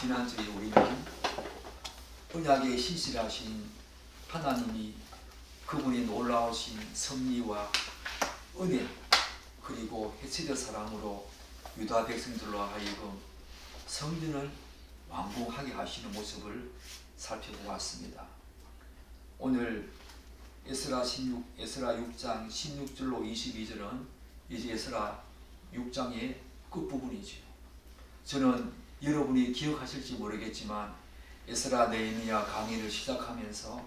지난주에 우리는 언약에 신실하신 하나님이 그분의 놀라우신 섭리와 은혜 그리고 해체된 사랑으로 유다 백성들로 하여금 성전을 완공하게 하시는 모습을 살펴보았습니다. 오늘 에스라 6장 16절로 22절은 이제 에스라 6장의 끝부분이죠. 저는 여러분이 기억하실지 모르겠지만 에스라 느헤미야 강의를 시작하면서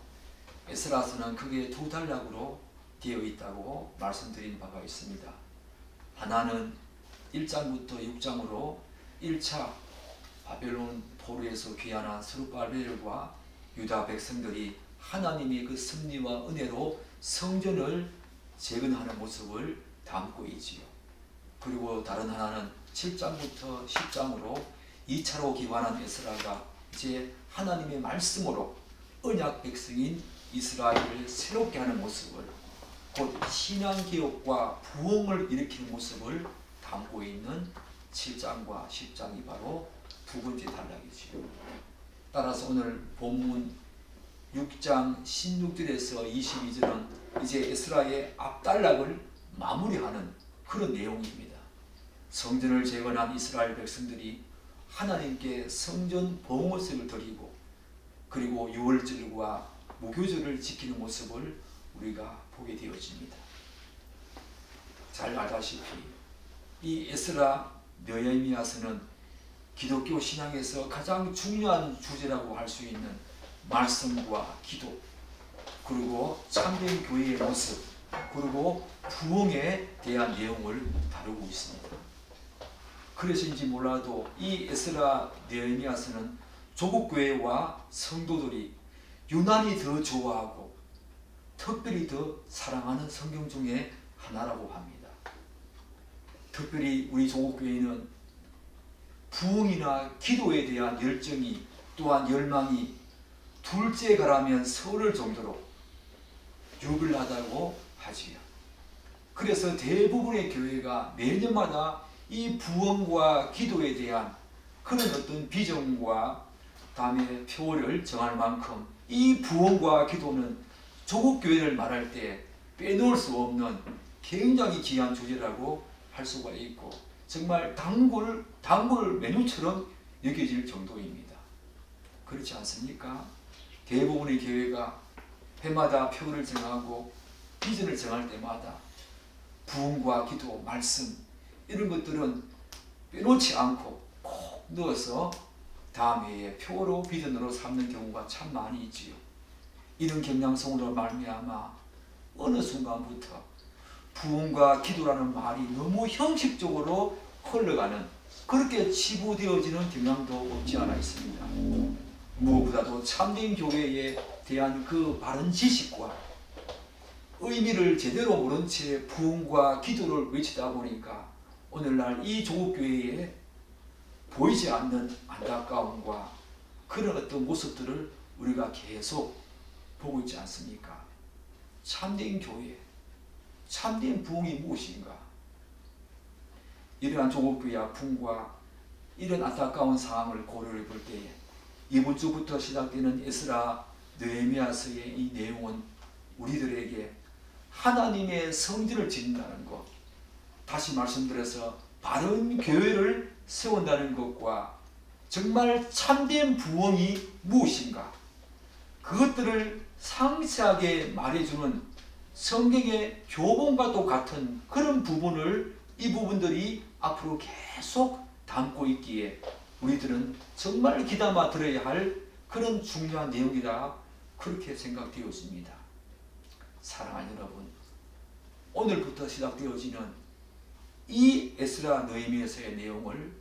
에스라서는 크게 두 단락으로 되어 있다고 말씀드린 바가 있습니다. 하나는 1장부터 6장으로 1차 바벨론 포로에서 귀환한 스룹바벨과 유다 백성들이 하나님의 그 섭리와 은혜로 성전을 재건하는 모습을 담고 있지요. 그리고 다른 하나는 7장부터 10장으로 2차로 귀환한 에스라가 이제 하나님의 말씀으로 언약 백성인 이스라엘을 새롭게 하는 모습을, 곧 신앙개혁과 부흥을 일으키는 모습을 담고 있는 7장과 10장이 바로 두 번째 단락이지요. 따라서 오늘 본문 6장 16절에서 22절은 이제 에스라의 앞단락을 마무리하는 그런 내용입니다. 성전을 재건한 이스라엘 백성들이 하나님께 성전 봉헌식을 드리고 그리고 유월절과 무교절을 지키는 모습을 우리가 보게 되어집니다. 잘 알다시피 이 에스라 느헤미야서는 기독교 신앙에서 가장 중요한 주제라고 할 수 있는 말씀과 기도, 그리고 참된 교회의 모습, 그리고 부흥에 대한 내용을 다루고 있습니다. 그래서인지 몰라도 이 에스라 느헤미야서는 조국 교회와 성도들이 유난히 더 좋아하고 특별히 더 사랑하는 성경 중에 하나라고 합니다. 특별히 우리 조국 교회는 부흥이나 기도에 대한 열정이, 또한 열망이 둘째 가라면 서를 정도로 유별나다고 하지요. 그래서 대부분의 교회가 매년마다 이 부흥과 기도에 대한 그런 어떤 비전과 다음에 표를 정할 만큼 이 부흥과 기도는 조국 교회를 말할 때 빼놓을 수 없는 굉장히 귀한 주제라고 할 수가 있고, 정말 단골 메뉴처럼 여겨질 정도입니다. 그렇지 않습니까? 대부분의 교회가 해마다 표를 정하고 비전을 정할 때마다 부흥과 기도, 말씀 이런 것들은 빼놓지 않고 꼭 넣어서 다음 해에 표로 비전으로 삼는 경우가 참 많이 있지요. 이런 경향성으로 말미암아 어느 순간부터 부흥과 기도라는 말이 너무 형식적으로 흘러가는, 그렇게 치부되어지는 경향도 없지 않아 있습니다. 무엇보다도 참된 교회에 대한 그 바른 지식과 의미를 제대로 모른 채 부흥과 기도를 외치다 보니까 오늘날 이 조국교회에 보이지 않는 안타까움과 그런 어떤 모습들을 우리가 계속 보고 있지 않습니까? 참된 교회, 참된 부흥이 무엇인가? 이러한 조국교회의 아픔과 이런 안타까운 상황을 고려해 볼 때에 이번 주부터 시작되는 에스라 느헤미야서의 이 내용은 우리들에게 하나님의 성전을 짓는다는 것, 다시 말씀드려서 바른 교회를 세운다는 것과 정말 참된 부흥이 무엇인가, 그것들을 상세하게 말해주는 성경의 교본과도 같은 그런 부분을, 이 부분들이 앞으로 계속 담고 있기에 우리들은 정말 귀담아 들어야 할 그런 중요한 내용이라 그렇게 생각되었습니다. 사랑하는 여러분, 오늘부터 시작되어지는 이 에스라 느헤미야서의 내용을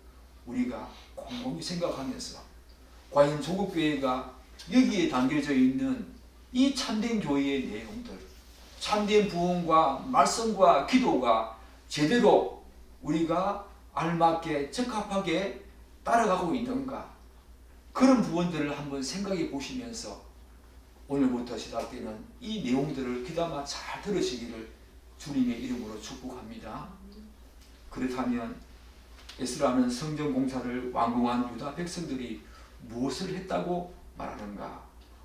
우리가 곰곰이 생각하면서 과연 조국교회가 여기에 담겨져 있는 이 참된 교회의 내용들, 참된 부흥과 말씀과 기도가 제대로 우리가 알맞게 적합하게 따라가고 있는가, 그런 부분들을 한번 생각해 보시면서 오늘부터 시작되는 이 내용들을 귀담아 잘 들으시기를 주님의 이름으로 축복합니다. 그렇다면 에스라는 성전 공사를 완공한 유다 백성들이 무엇을 했다고 말하는가?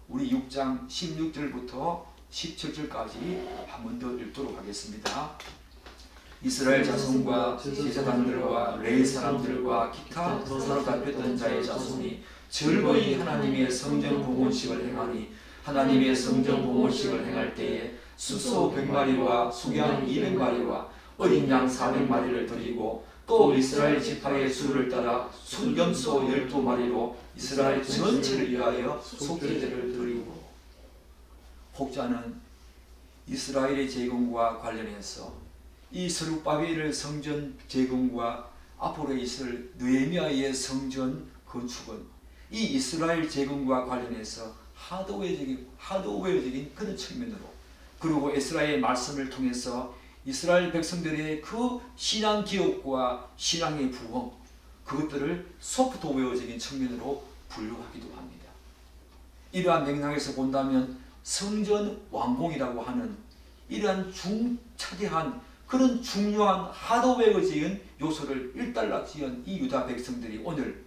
우리 6장 16절부터 17절까지 한 번 더 읽도록 하겠습니다. 이스라엘 자손과 제사장들과 레위 사람들과 기타 사로잡혔던 자의 자손이 즐거이 하나님의 성전 봉헌식을 행하니 하나님의 성전 봉헌식을 행할 때에 수소 100마리와 수양 200마리와 어린 양 400마리를 드리고 또 이스라엘 지파의 수를 따라 순염소 12마리로 이스라엘 전체를 위하여 속죄제를 드리고. 혹자는 이스라엘의 재건과 관련해서 이 스룹바벨의 성전 재건과 앞으로 있을 느헤미야의 성전 건축은 이 이스라엘 재건과 관련해서 하드웨어적인 그런 측면으로, 그리고 에스라의 말씀을 통해서 이스라엘 백성들의 그 신앙 기억과 신앙의 부흥, 그것들을 소프트웨어적인 측면으로 분류하기도 합니다. 이러한 맥락에서 본다면 성전 완공이라고 하는 이러한 중차대한 그런 중요한 하드웨어적인 요소를 일단락지은 이 유다 백성들이 오늘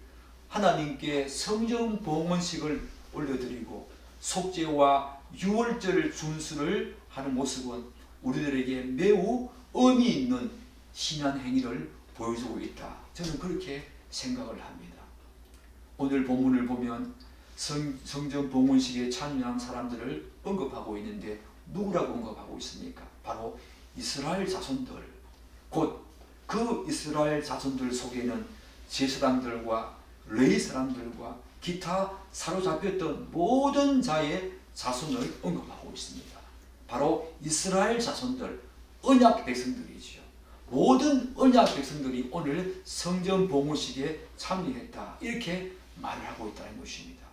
하나님께 성전 봉헌식을 올려드리고 속죄와 유월절 준수를 하는 모습은 우리들에게 매우 의미 있는 신앙 행위를 보여주고 있다. 저는 그렇게 생각을 합니다. 오늘 본문을 보면 성전 봉헌식에 참여한 사람들을 언급하고 있는데 누구라고 언급하고 있습니까? 바로 이스라엘 자손들, 곧 그 이스라엘 자손들 속에는 제사장들과 레위 사람들과 기타 사로잡혔던 모든 자의 자손을 언급하고 있습니다. 바로 이스라엘 자손들, 언약 백성들이죠. 모든 언약 백성들이 오늘 성전 봉헌식에 참여했다, 이렇게 말을 하고 있다는 것입니다.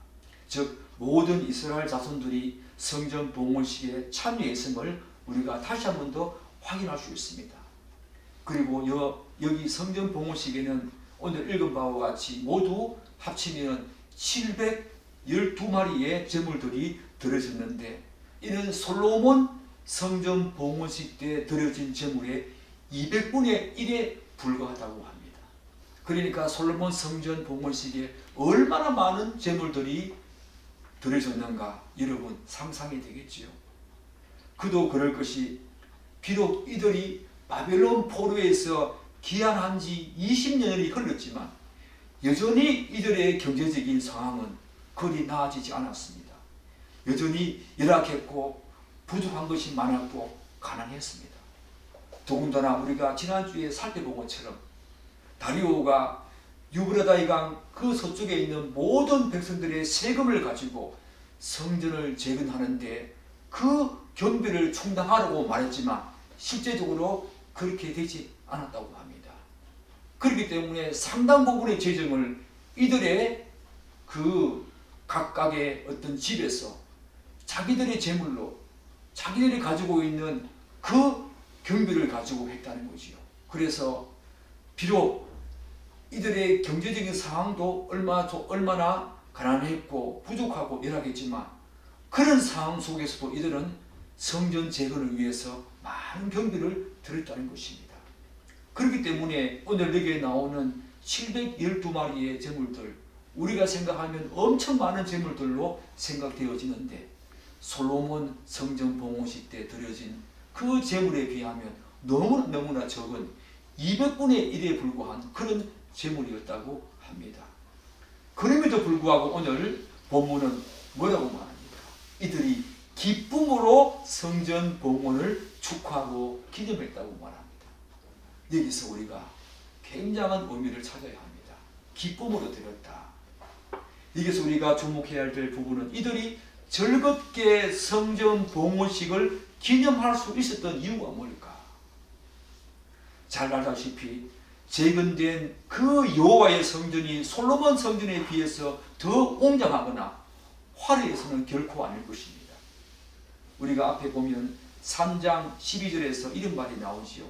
즉 모든 이스라엘 자손들이 성전 봉헌식에 참여했음을 우리가 다시 한 번 더 확인할 수 있습니다. 그리고 여기 성전 봉헌식에는 오늘 읽은 바와 같이 모두 합치면 712마리의 제물들이 드려졌는데, 이는 솔로몬 성전 봉헌식 때 드려진 제물의 200분의 1에 불과하다고 합니다. 그러니까 솔로몬 성전 봉헌식에 얼마나 많은 제물들이 드려졌는가 여러분 상상이 되겠지요. 그도 그럴 것이, 비록 이들이 바벨론 포로에서 귀환한 지 20년이 흘렀지만 여전히 이들의 경제적인 상황은 그리 나아지지 않았습니다. 여전히 열악했고 부족한 것이 많았고 가난했습니다. 더군다나 우리가 지난주에 살펴본 것처럼 다리오가 유브라다이 강 그 서쪽에 있는 모든 백성들의 세금을 가지고 성전을 재건하는데 그 경비를 충당하라고 말했지만 실제적으로 그렇게 되지 않았다고 합니다. 그렇기 때문에 상당 부분의 재정을 이들의 그 각각의 어떤 집에서 자기들의 재물로 자기들이 가지고 있는 그 경비를 가지고 했다는 거지요. 그래서 비록 이들의 경제적인 상황도 얼마나 가난했고 부족하고 열악했지만 그런 상황 속에서도 이들은 성전 재건을 위해서 많은 경비를 들였다는 것입니다. 그렇기 때문에 오늘 여기에 나오는 712마리의 제물들, 우리가 생각하면 엄청 많은 제물들로 생각되어지는데 솔로몬 성전 봉헌식 때 드려진 그 제물에 비하면 너무나 적은 200분의 1에 불과한 그런 제물이었다고 합니다. 그럼에도 불구하고 오늘 본문은 뭐라고 말합니까? 이들이 기쁨으로 성전 봉헌을 축하하고 기념했다고 말합니다. 여기서 우리가 굉장한 의미를 찾아야 합니다. 기쁨으로 드렸다. 여기서 우리가 주목해야 될 부분은 이들이 즐겁게 성전 봉헌식을 기념할 수 있었던 이유가 뭘까? 잘 알다시피 재건된 그 여호와의 성전이 솔로몬 성전에 비해서 더 웅장하거나 화려해서는 결코 아닐 것입니다. 우리가 앞에 보면 3장 12절에서 이런 말이 나오지요.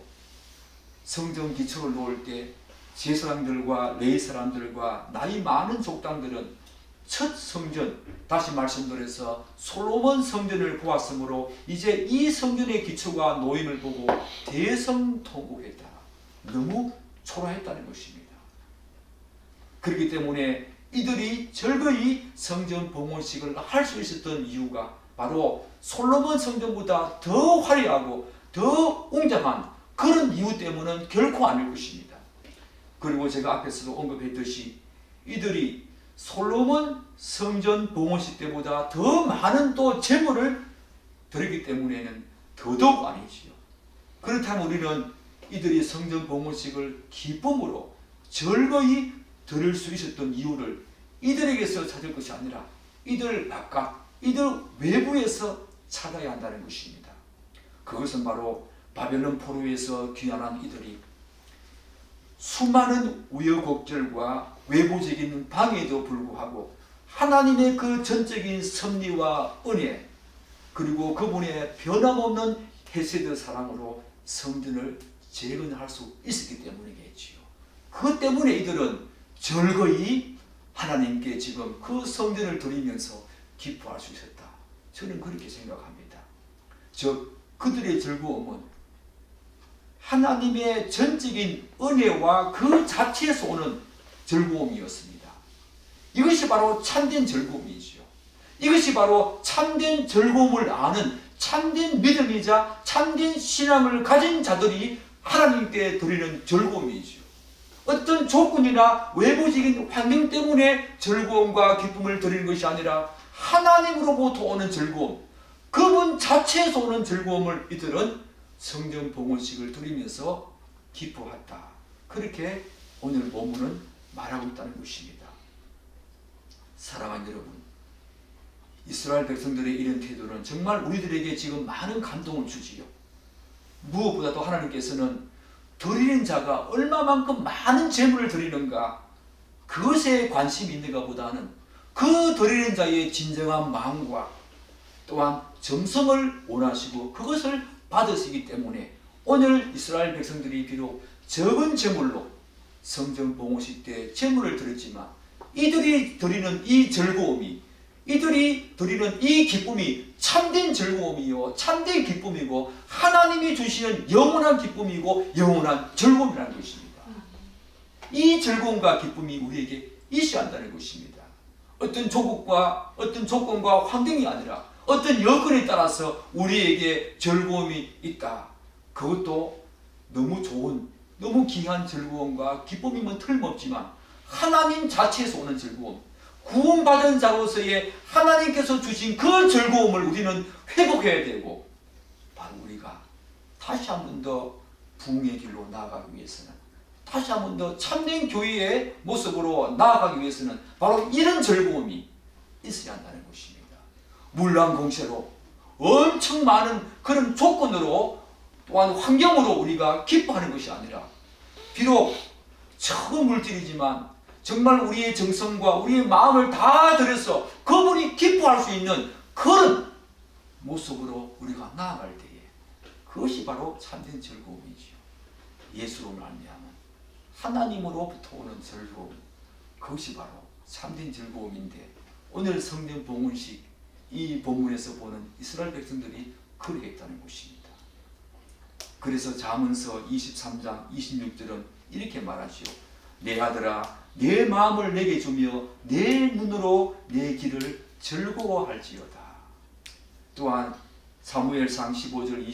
성전 기초를 놓을 때 제사장들과 레위 사람들과 나이 많은 족장들은 첫 성전, 다시 말씀드려서 솔로몬 성전을 보았으므로 이제 이 성전의 기초가 놓임을 보고 대성통곡했다. 너무 초라했다는 것입니다. 그렇기 때문에 이들이 즐거이 성전 봉헌식을 할 수 있었던 이유가 바로 솔로몬 성전보다 더 화려하고 더 웅장한 그런 이유 때문은 결코 아닐 것입니다. 그리고 제가 앞에서도 언급했듯이 이들이 솔로몬 성전 봉헌식 때보다 더 많은 또 재물을 드리기 때문에는 더더욱 아니지요. 그렇다면 우리는 이들이 성전 봉헌식을 기쁨으로 즐거이 드릴 수 있었던 이유를 이들에게서 찾을 것이 아니라 이들 바깥, 이들 외부에서 찾아야 한다는 것입니다. 그것은 바로 바벨론 포로에서 귀환한 이들이 수많은 우여곡절과 외부적인 방해에도 불구하고 하나님의 그 전적인 섭리와 은혜 그리고 그분의 변함없는 헤세드 사랑으로 성전을 재건할 수 있었기 때문이겠지요. 그것 때문에 이들은 즐거이 하나님께 지금 그 성전을 드리면서 기뻐할 수 있었다. 저는 그렇게 생각합니다. 즉 그들의 즐거움은 하나님의 전적인 은혜와 그 자체에서 오는 즐거움이었습니다. 이것이 바로 참된 즐거움이지요. 이것이 바로 참된 즐거움을 아는 참된 믿음이자 참된 신앙을 가진 자들이 하나님께 드리는 즐거움이지요. 어떤 조건이나 외부적인 환경 때문에 즐거움과 기쁨을 드리는 것이 아니라 하나님으로부터 오는 즐거움, 그분 자체에서 오는 즐거움을 이들은 성전 봉헌식을 드리면서 기뻐했다. 그렇게 오늘 본문은 말하고 있다는 것입니다. 사랑하는 여러분, 이스라엘 백성들의 이런 태도는 정말 우리들에게 지금 많은 감동을 주지요. 무엇보다도 하나님께서는 드리는 자가 얼마만큼 많은 재물을 드리는가 그것에 관심이 있는가 보다는 그 드리는 자의 진정한 마음과 또한 정성을 원하시고 그것을 받으시기 때문에 오늘 이스라엘 백성들이 비록 적은 재물로 성전 봉헌식 때 재물을 드렸지만 이들이 드리는 이 즐거움이 이들이 드리는 이 기쁨이 참된 즐거움이요 참된 기쁨이고 하나님이 주시는 영원한 기쁨이고 영원한 즐거움이라는 것입니다. 이 즐거움과 기쁨이 우리에게 있어야 한다는 것입니다. 어떤 조건과 환경이 아니라 어떤 여건에 따라서 우리에게 즐거움이 있다. 그것도 너무 좋은 너무 귀한 즐거움과 기쁨이면 틀림없지만 하나님 자체에서 오는 즐거움, 구원받은 자로서의 하나님께서 주신 그 즐거움을 우리는 회복해야 되고 바로 우리가 다시 한 번 더 부흥의 길로 나아가기 위해서는 다시 한 번 더 참된 교회의 모습으로 나아가기 위해서는 바로 이런 즐거움이 있어야 한다는 것입니다. 물랑공세로 엄청 많은 그런 조건으로 또한 환경으로 우리가 기뻐하는 것이 아니라 비록 적은 물질이지만 정말 우리의 정성과 우리의 마음을 다 들여서 그분이 기뻐할 수 있는 그런 모습으로 우리가 나아갈 때에 그것이 바로 참된 즐거움이지요. 예수로 말미암은 하나님으로부터 오는 즐거움, 그것이 바로 참된 즐거움인데 오늘 성전 봉헌식 이 본문에서 보는 이스라엘 백성들이 그러했다는 것입니다. 그래서 잠언서 23장 26절은 이렇게 말하지요. 내 아들아 내 마음을 내게 주며 내 눈으로 내 길을 즐거워할지어다. 또한 사무엘상 15장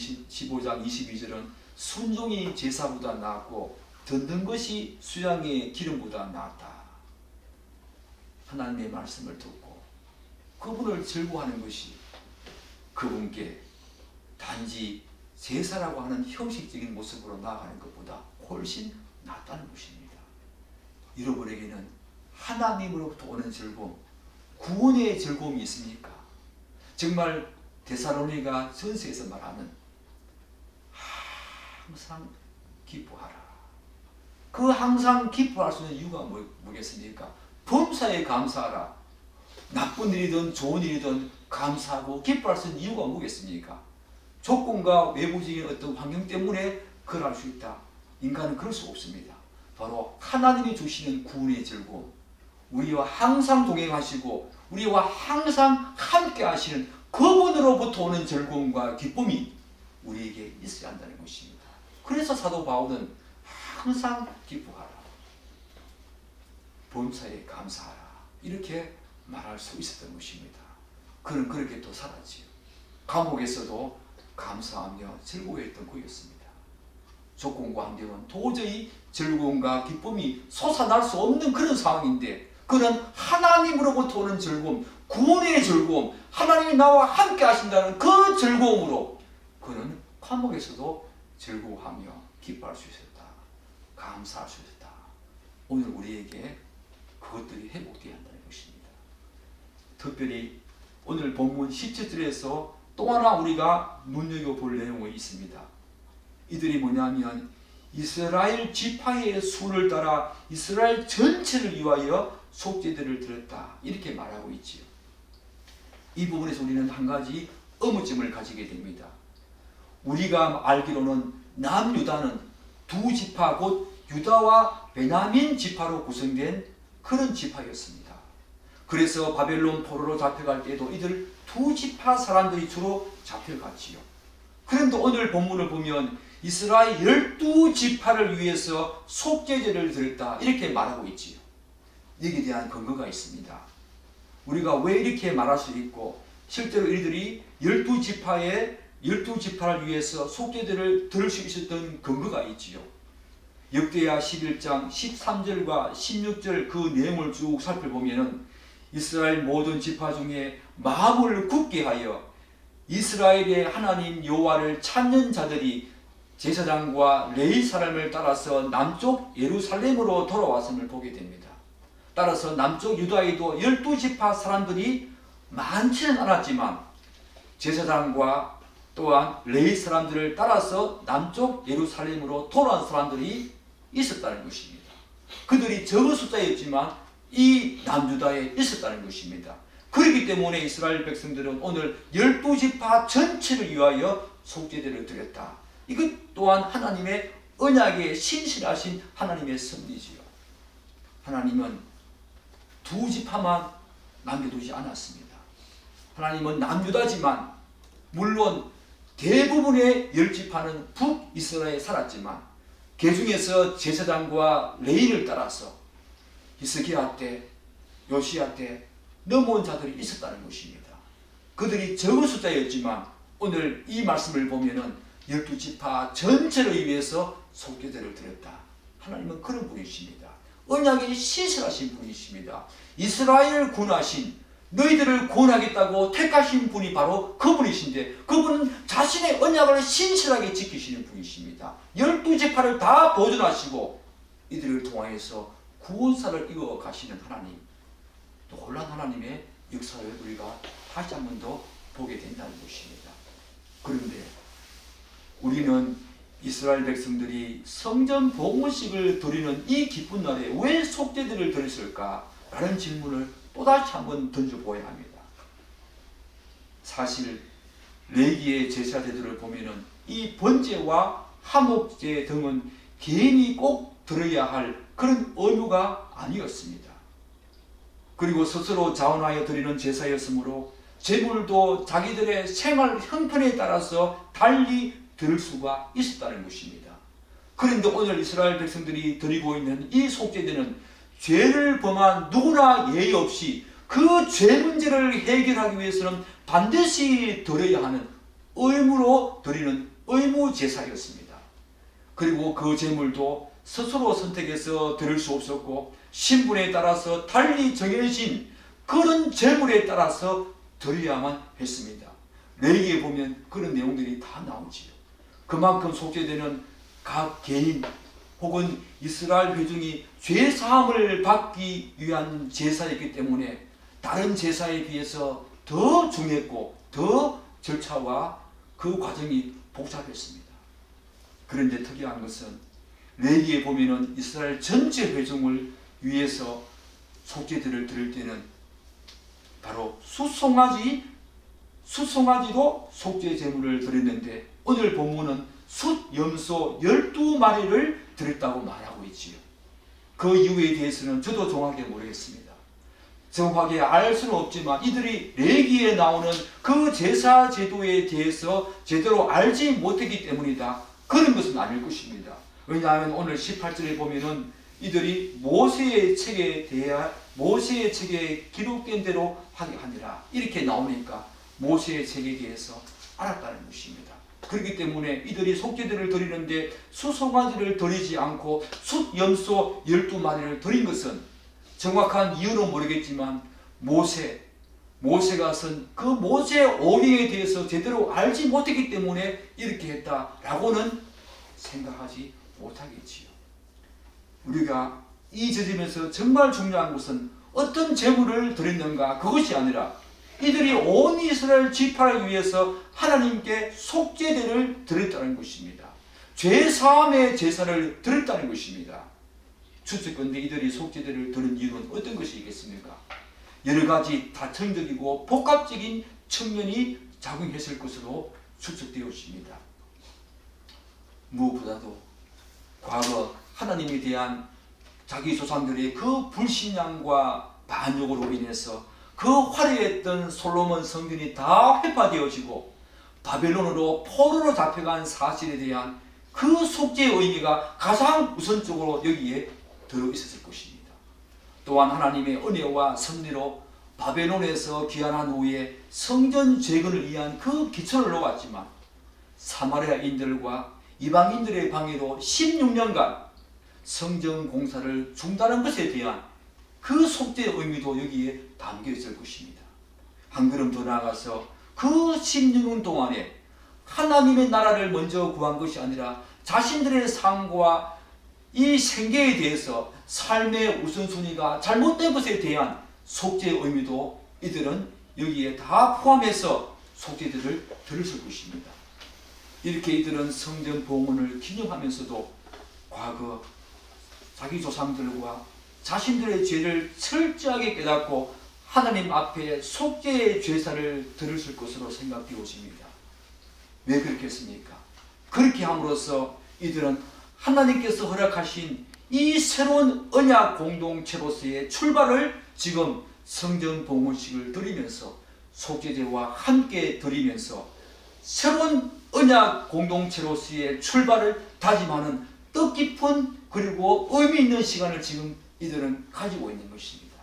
22절은 순종이 제사보다 낫고 듣는 것이 수양의 기름보다 낫다. 하나님의 말씀을 듣고 그분을 즐거워하는 것이 그분께 단지 제사라고 하는 형식적인 모습으로 나아가는 것보다 훨씬 낫다는 것입니다. 여러분에게는 하나님으로부터 오는 즐거움, 구원의 즐거움이 있습니까? 정말 데살로니가 전서에서 말하는 항상 기뻐하라. 그 항상 기뻐할 수 있는 이유가 뭐겠습니까? 범사에 감사하라. 나쁜 일이든 좋은 일이든 감사하고 기뻐할 수 있는 이유가 뭐겠습니까? 조건과 외부적인 어떤 환경 때문에 그럴 수 있다. 인간은 그럴 수 없습니다. 바로 하나님이 주시는 구원의 즐거움, 우리와 항상 동행하시고 우리와 항상 함께 하시는 그분으로부터 오는 즐거움과 기쁨이 우리에게 있어야 한다는 것입니다. 그래서 사도 바울은 항상 기뻐하라. 범사에 감사하라. 이렇게 말할 수 있었던 것입니다. 그는 그렇게 또 살았지요. 감옥에서도 감사하며 즐거워했던 그였습니다. 조건과 환경은 도저히 즐거움과 기쁨이 솟아날 수 없는 그런 상황인데 그는 하나님으로부터 오는 즐거움, 구원의 즐거움, 하나님이 나와 함께 하신다는 그 즐거움으로 그는 감옥에서도 즐거워하며 기뻐할 수 있었다. 감사할 수 있었다. 오늘 우리에게 그것들이 회복되어야 한다는 것입니다. 특별히 오늘 본문 17절에서 또 하나 우리가 눈여겨볼 내용이 있습니다. 이들이 뭐냐면 이스라엘 지파의 수를 따라 이스라엘 전체를 위하여 속죄제를 드렸다 이렇게 말하고 있지요. 이 부분에서 우리는 한 가지 의문점을 가지게 됩니다. 우리가 알기로는 남유다는 두 지파 곧 유다와 베냐민 지파로 구성된 그런 지파였습니다. 그래서 바벨론 포로로 잡혀갈 때도 이들 두 지파 사람들이 주로 잡혀갔지요. 그런데 오늘 본문을 보면 이스라엘 12지파를 위해서 속죄제를 드렸다 이렇게 말하고 있지요. 여기에 대한 근거가 있습니다. 우리가 왜 이렇게 말할 수 있고 실제로 이들이 12지파를 위해서 속죄제를 드릴 수 있었던 근거가 있지요. 역대하 11장 13절과 16절 그 내용을 쭉 살펴보면 이스라엘 모든 지파 중에 마음을 굳게 하여 이스라엘의 하나님 여호와를 찾는 자들이 제사장과 레위 사람을 따라서 남쪽 예루살렘으로 돌아왔음을 보게 됩니다. 따라서 남쪽 유다에도 12지파 사람들이 많지는 않았지만 제사장과 또한 레위 사람들을 따라서 남쪽 예루살렘으로 돌아온 사람들이 있었다는 것입니다. 그들이 적은 숫자였지만 이 남유다에 있었다는 것입니다. 그렇기 때문에 이스라엘 백성들은 오늘 12지파 전체를 위하여 속죄제를 드렸다. 이것 또한 하나님의 언약에 신실하신 하나님의 섭리지요. 하나님은 두 지파만 남겨두지 않았습니다. 하나님은 남유다지만 물론 대부분의 10지파는 북이스라엘에 살았지만 그 중에서 제사장과 레위를 따라서 히스기야 때, 요시야 때 넘어온 자들이 있었다는 것입니다. 그들이 적은 숫자였지만 오늘 이 말씀을 보면은 12지파 전체를 위해서 속죄제를 드렸다. 하나님은 그런 분이십니다. 언약이 신실하신 분이십니다. 이스라엘을 구원하신 너희들을 구원하겠다고 택하신 분이 바로 그분이신데 그분은 자신의 언약을 신실하게 지키시는 분이십니다. 12지파를 다 보존하시고 이들을 통하여서 구원사를 이어 가시는 하나님, 놀라운 하나님의 역사를 우리가 다시 한 번 더 보게 된다는 것입니다. 그런데 우리는 이스라엘 백성들이 성전 봉헌식을 드리는 이 기쁜 날에 왜 속죄제를 드렸을까? 라는 질문을 또다시 한번 던져보아야 합니다. 사실 레위기의 제사 제도를 보면은 이 번제와 화목제 등은 개인이 꼭 드려야 할 그런 의무가 아니었습니다. 그리고 스스로 자원하여 드리는 제사였으므로 제물도 자기들의 생활 형편에 따라서 달리 드릴 수가 있었다는 것입니다. 그런데 오늘 이스라엘 백성들이 드리고 있는 이 속죄제는 죄를 범한 누구나 예의 없이 그 죄 문제를 해결하기 위해서는 반드시 드려야 하는 의무로 드리는 의무 제사였습니다. 그리고 그 제물도 스스로 선택해서 드릴 수 없었고 신분에 따라서 달리 정해진 그런 제물에 따라서 드려야만 했습니다. 레위기에 보면 그런 내용들이 다 나오지요. 그만큼 속죄제는 각 개인 혹은 이스라엘 회중이 죄 사함을 받기 위한 제사였기 때문에 다른 제사에 비해서 더 중요했고 더 절차와 그 과정이 복잡했습니다. 그런데 특이한 것은 레위기에 보면은 이스라엘 전체 회중을 위해서 속죄제를 드릴 때는 바로 숫송아지도 속죄 제물을 드렸는데 오늘 본문은 숫염소 12마리를 드렸다고 말하고 있지요. 그 이유에 대해서는 저도 정확하게 모르겠습니다. 정확하게 알 수는 없지만 이들이 레위기에 나오는 그 제사 제도에 대해서 제대로 알지 못했기 때문이다. 그런 것은 아닐 것입니다. 왜냐하면 오늘 18절에 보면은 이들이 모세의 책에 기록된 대로 하게 하니라. 이렇게 나오니까 모세의 책에 대해서 알았다는 것입니다. 그렇기 때문에 이들이 속죄제를 드리는데 수송아지를 드리지 않고 숫염소 12마리를 드린 것은 정확한 이유는 모르겠지만 모세가 쓴 그 모세 오경에 대해서 제대로 알지 못했기 때문에 이렇게 했다라고는 생각하지 못하겠지요. 우리가 이 지점에서 정말 중요한 것은 어떤 제물을 드렸는가 그것이 아니라 이들이 온 이스라엘 지파를 위해서 하나님께 속죄제를 드렸다는 것입니다. 죄사함의 제사를 드렸다는 것입니다. 추측컨대 이들이 속죄제를 드린 이유는 어떤 것이 있겠습니까? 여러 가지 다층적이고 복합적인 측면이 작용했을 것으로 추측되었습니다. 무엇보다도 과거 하나님에 대한 자기 조상들의 그 불신앙과 반역으로 인해서 그 화려했던 솔로몬 성전이 다 회파되어지고 바벨론으로 포로로 잡혀간 사실에 대한 그 속죄의 의미가 가장 우선적으로 여기에 들어있었을 것입니다. 또한 하나님의 은혜와 섭리로 바벨론에서 귀환한 후에 성전 재건을 위한 그 기초를 놓았지만 사마리아인들과 이방인들의 방해로 16년간 성전 공사를 중단한 것에 대한 그 속죄의 의미도 여기에 담겨 있을 것입니다. 한 걸음 더 나아가서 그 16년 동안에 하나님의 나라를 먼저 구한 것이 아니라 자신들의 삶과 이 생계에 대해서 삶의 우선순위가 잘못된 것에 대한 속죄의 의미도 이들은 여기에 다 포함해서 속죄들을 드렸을 것입니다. 이렇게 이들은 성전 봉헌을 기념하면서도 과거 자기 조상들과 자신들의 죄를 철저하게 깨닫고 하나님 앞에 속죄의 제사를 드렸을 것으로 생각되어집니다. 왜 그렇게 했습니까? 그렇게 함으로써 이들은 하나님께서 허락하신 이 새로운 언약 공동체로서의 출발을 지금 성전 봉헌식을 드리면서 속죄제와 함께 드리면서 새로운 언약 공동체로서의 출발을 다짐하는 뜻깊은 그리고 의미 있는 시간을 지금 이들은 가지고 있는 것입니다.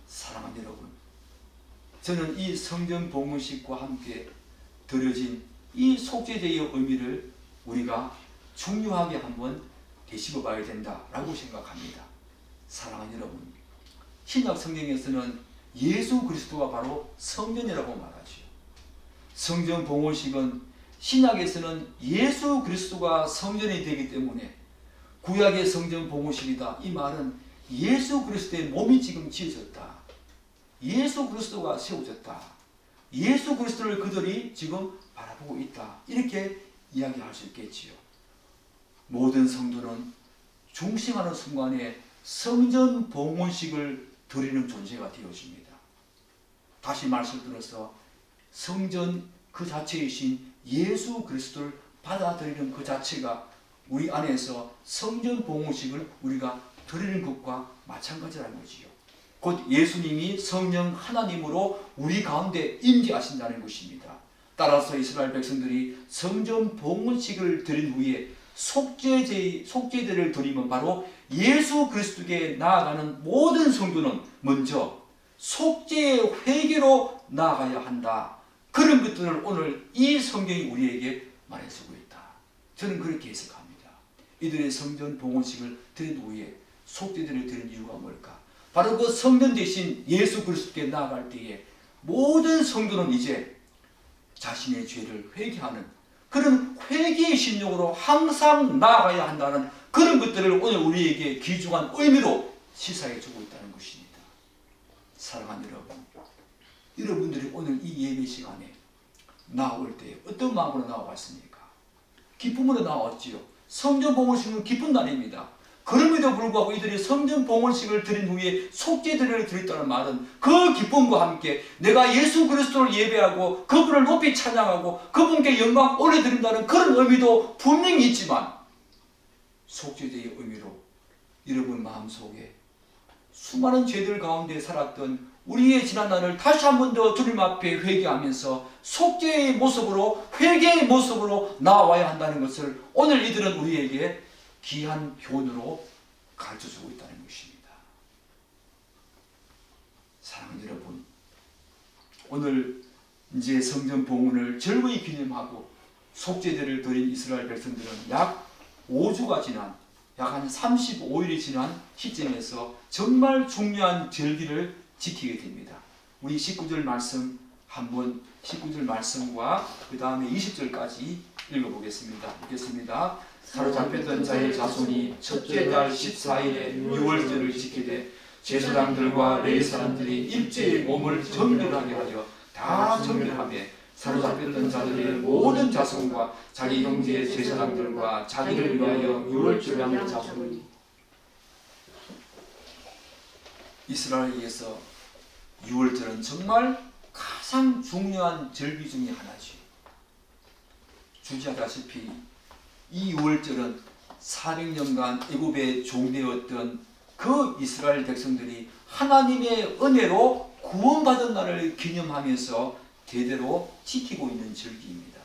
사랑하는 여러분, 저는 이 성전 봉헌식과 함께 드려진 이 속죄제의 의미를 우리가 중요하게 한번 되짚어 봐야 된다라고 생각합니다. 사랑하는 여러분, 신약 성경에서는 예수 그리스도가 바로 성전이라고 말하죠. 성전 봉헌식은 신약에서는 예수 그리스도가 성전이 되기 때문에 구약의 성전 봉헌식이다. 이 말은 예수 그리스도의 몸이 지금 지어졌다. 예수 그리스도가 세워졌다. 예수 그리스도를 그들이 지금 바라보고 있다. 이렇게 이야기할 수 있겠지요. 모든 성도는 중생하는 순간에 성전 봉헌식을 드리는 존재가 되어집니다. 다시 말씀드려서 성전 그 자체이신 예수 그리스도를 받아들이는 그 자체가 우리 안에서 성전 봉헌식을 우리가 드리는 것과 마찬가지라는 거지요. 곧 예수님이 성령 하나님으로 우리 가운데 임재하신다는 것입니다. 따라서 이스라엘 백성들이 성전 봉헌식을 드린 후에 속죄제를 드리면 바로 예수 그리스도께 나아가는 모든 성도는 먼저 속죄의 회개로 나아가야 한다. 그런 것들을 오늘 이 성경이 우리에게 말해주고 있다. 저는 그렇게 해석합니다. 이들의 성전 봉헌식을 드린 후에 속죄제를 드린 이유가 뭘까? 바로 그 성전 대신 예수 그리스도께 나아갈 때에 모든 성도는 이제 자신의 죄를 회개하는 그런 회개의 심령으로 항상 나아가야 한다는 그런 것들을 오늘 우리에게 귀중한 의미로 시사해 주고 있다는 것입니다. 사랑하는 여러분, 여러분들이 오늘 이 예배 시간에 나올 때 어떤 마음으로 나와왔습니까? 기쁨으로 나왔지요. 성전 봉헌식은 기쁜 날입니다. 그럼에도 불구하고 이들이 성전 봉헌식을 드린 후에 속죄제를 드렸다는 말은 그 기쁨과 함께 내가 예수 그리스도를 예배하고 그분을 높이 찬양하고 그분께 영광 올려드린다는 그런 의미도 분명히 있지만 속죄제의 의미로 여러분 마음속에 수많은 죄들 가운데 살았던 우리의 지난 날을 다시 한 번 더 주님 앞에 회개하면서 속죄의 모습으로 회개의 모습으로 나와야 한다는 것을 오늘 이들은 우리에게 귀한 교훈으로 가르쳐주고 있다는 것입니다. 사랑하는 여러분, 오늘 이제 성전 봉헌을 즐거이 기념하고 속죄제를 드린 이스라엘 백성들은 약 5주가 지난, 약 한 35일이 지난 시점에서 정말 중요한 절기를 지키게 됩니다. 우리 19절 말씀 한번 19절 말씀과 그 다음에 20절까지 읽어보겠습니다. 읽겠습니다. 사로잡혔던 자의 자손이 첫째 달 14일에 유월절을 지키되 제사장들과 레위 사람들이 일제히 몸을 정결하게 하여 다 정결하며 사로잡혔던 자들의 모든 자손과 자기 형제의 제사장들과 자기를 위하여 유월절을 하는 자손이 이스라엘에서 유월절은 정말 가장 중요한 절기 중에 하나죠. 주지하다시피 이 유월절은 400년간 애굽에 종되었던 그 이스라엘 백성들이 하나님의 은혜로 구원받은 날을 기념하면서 대대로 지키고 있는 절기입니다.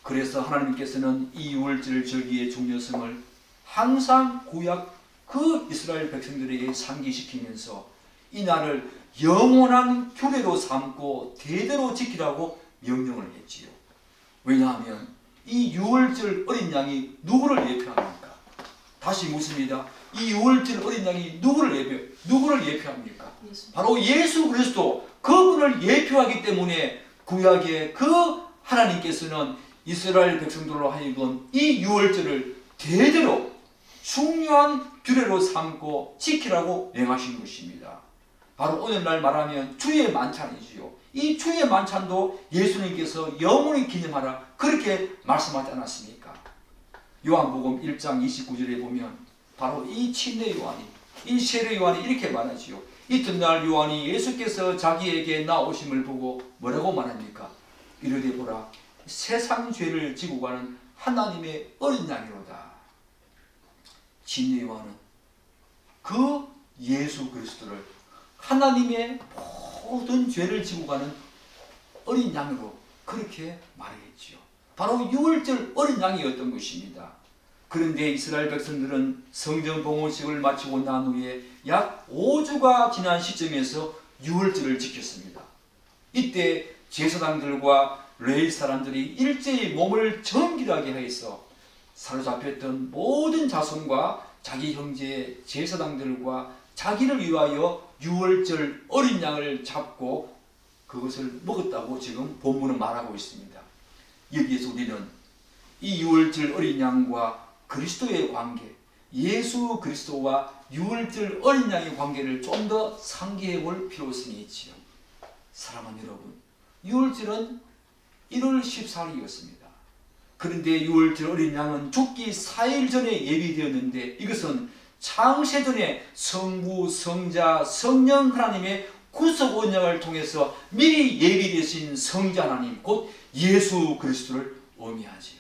그래서 하나님께서는 이 유월절 절기의 중요성을 항상 구약 그 이스라엘 백성들에게 상기시키면서 이 날을 영원한 규례로 삼고 대대로 지키라고 명령을 했지요. 왜냐하면 이 유월절 어린 양이 누구를 예표합니까? 다시 묻습니다. 이 유월절 어린 양이 누구를 예표합니까? 바로 예수 그리스도, 그분을 예표하기 때문에 구약의 그 하나님께서는 이스라엘 백성들로 하여금 이 유월절을 대대로 중요한 규례로 삼고 지키라고 명하신 것입니다. 바로 오늘날 말하면 주의 만찬이지요. 이 주의 만찬도 예수님께서 영원히 기념하라 그렇게 말씀하지 않았습니까? 요한복음 1장 29절에 보면 바로 이 침례 요한이, 이 세례 요한이 이렇게 말하지요. 이튿날 요한이 예수께서 자기에게 나오심을 보고 뭐라고 말합니까? 이르되 보라, 세상 죄를 지고 가는 하나님의 어린 양이로다. 침례 요한은 그 예수 그리스도를 하나님의 모든 죄를 지고 가는 어린 양으로 그렇게 말했지요. 바로 유월절 어린 양이었던 것입니다. 그런데 이스라엘 백성들은 성전 봉헌식을 마치고 난 후에 약 5주가 지난 시점에서 유월절을 지켰습니다. 이때 제사장들과 레위 사람들이 일제히 몸을 정결하게 하여서 사로잡혔던 모든 자손과 자기 형제 제사장들과 자기를 위하여 유월절 어린 양을 잡고 그것을 먹었다고 지금 본문은 말하고 있습니다. 여기에서 우리는 이 유월절 어린 양과 그리스도의 관계, 예수 그리스도와 유월절 어린 양의 관계를 좀 더 상기해 볼 필요성이 있지요. 사랑하는 여러분, 유월절은 1월 14일이었습니다. 그런데 유월절 어린 양은 죽기 4일 전에 예비되었는데 이것은 창세전에 성부, 성자, 성령 하나님의 구속 언약을 통해서 미리 예비되신 성자 하나님 곧 예수 그리스도를 의미하지요.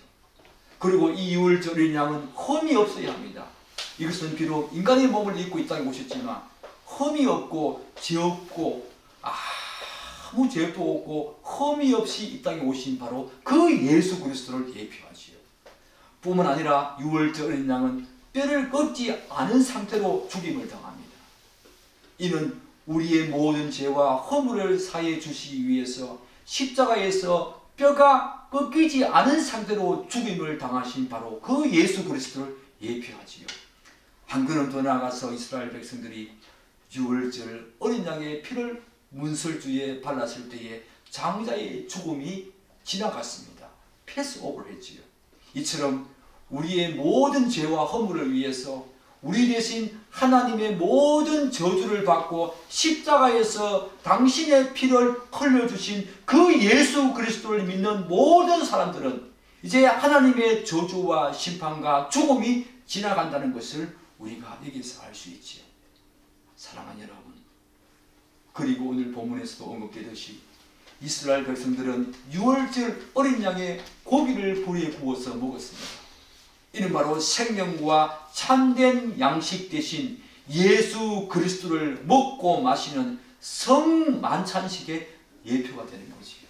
그리고 이 유월절 어린 양은 흠이 없어야 합니다. 이것은 비록 인간의 몸을 입고 이 땅에 오셨지만 흠이 없고 죄 없고 아무 죄도 없고 흠이 없이 이 땅에 오신 바로 그 예수 그리스도를 예표하지요. 뿐만 아니라 유월절 어린 양은 뼈를 꺾지 않은 상태로 죽임을 당합니다. 이는 우리의 모든 죄와 허물을 사해 주시기 위해서 십자가에서 뼈가 꺾이지 않은 상태로 죽임을 당하신 바로 그 예수 그리스도를 예표하지요. 한 걸음 더 나아가서 이스라엘 백성들이 유월절 어린 양의 피를 문설주에 발랐을 때에 장자의 죽음이 지나갔습니다. 패스오버를 했지요. 이처럼 우리의 모든 죄와 허물을 위해서 우리 대신 하나님의 모든 저주를 받고 십자가에서 당신의 피를 흘려주신 그 예수 그리스도를 믿는 모든 사람들은 이제 하나님의 저주와 심판과 죽음이 지나간다는 것을 우리가 여기서 알 수 있지요. 사랑하는 여러분, 그리고 오늘 본문에서도 언급되듯이 이스라엘 백성들은 유월절 어린 양의 고기를 불에 구워서 먹었습니다. 이는 바로 생명과 참된 양식 대신 예수 그리스도를 먹고 마시는 성만찬식의 예표가 되는 거지요.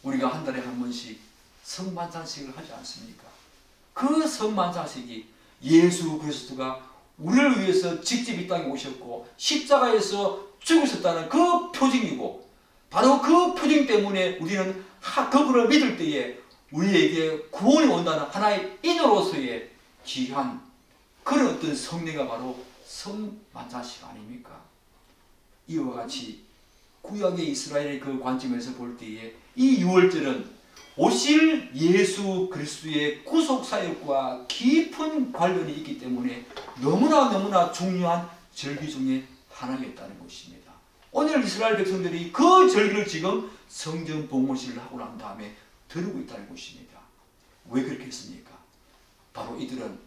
우리가 한 달에 한 번씩 성만찬식을 하지 않습니까? 그 성만찬식이 예수 그리스도가 우리를 위해서 직접 이 땅에 오셨고 십자가에서 죽으셨다는 그 표징이고, 바로 그 표징 때문에 우리는 그분을 믿을 때에 우리에게 구원이 온다는 하나의 인으로서의 귀한 그런 어떤 성례가 바로 성만찬식 아닙니까? 이와 같이 구약의 이스라엘의 그 관점에서 볼 때에 이 유월절은 오실 예수 그리스도의 구속사역과 깊은 관련이 있기 때문에 너무나 중요한 절기 중에 하나였다는 것입니다. 오늘 이스라엘 백성들이 그 절기를 지금 성전 봉헌식을 하고 난 다음에 들고 있다는 것입니다. 왜 그렇게 했습니까? 바로 이들은